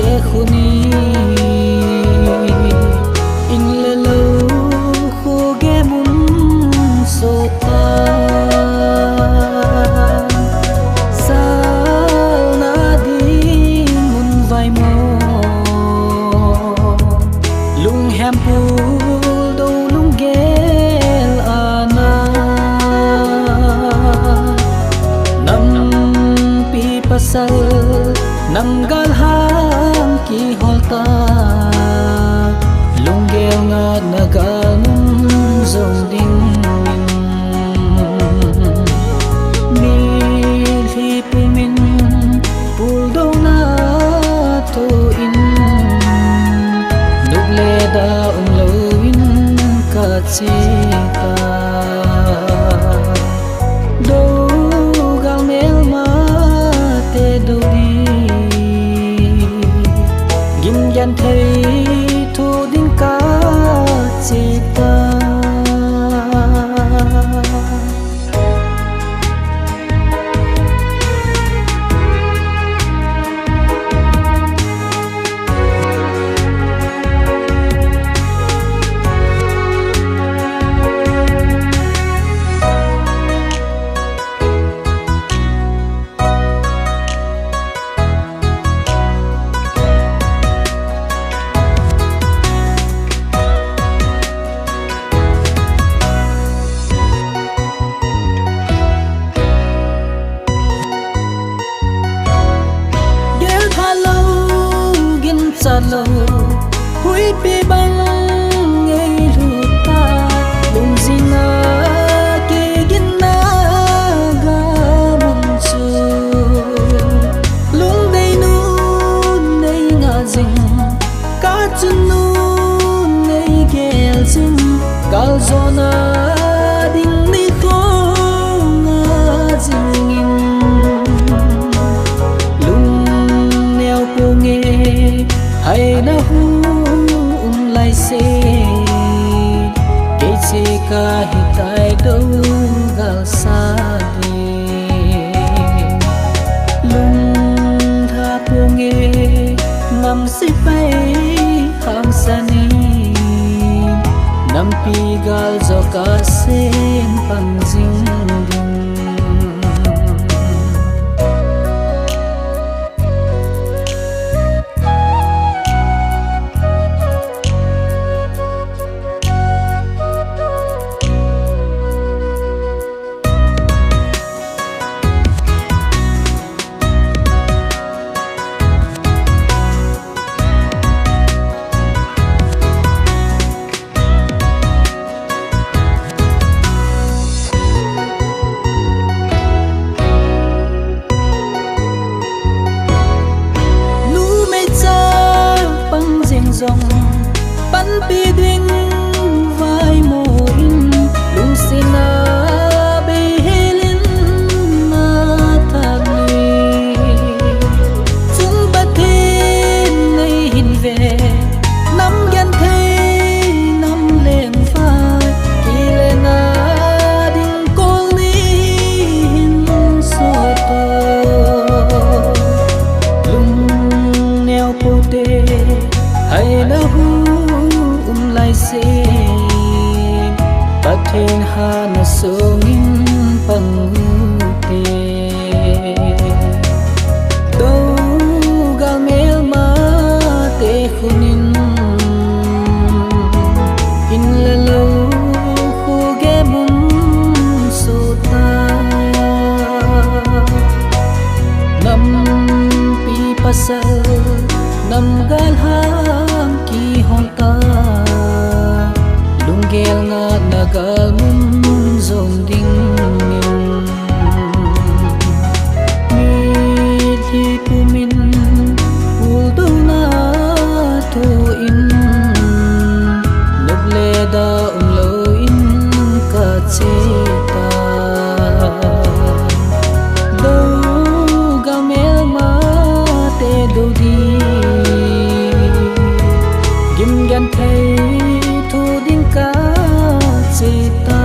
te khuni in le lo khu ge mun so ta sao na đi mun vai mo lung hem pu do lung gel ana nam pi pasal nam gal ham ki holta lung gel nga nagal zong ding min hi pu min pul do na to in nuk le da lo in ka chi ta do gal mel ma te do di gim yan thei thu ding ka chi ta lo hui pi bang ngei lu ta lung zina ke gin na ga mun chu lung dei nu nei nga zing ka chun nu nei gel zing gal zona ding ni ko nga zing in lung neo pu nge hay na hu lai se ke che ka hi tai do gal sa de lung tha pu nge nam si pai ham sa ni nam pi gal zo ka sen pang jing ding dòng bắn pi đinh vai mô in lung xin na bê helin na thang ni chúng bắt thêm nay hin về năm gan thấy năm lên phai kỳ lên na đinh cô ni hin so to lung neo po te hay na hu lai se pathen ha na songin pang te do ga mel ma te khunin in la lo khu ge mun so ta nam pi pasal nam gal ham ki honta lung gel nga nagal mun zong ding min hi pu min pul do na to in nuk le da lo in ka che ta do ga mel ma te do di gim gan thấy thu ding ka che ta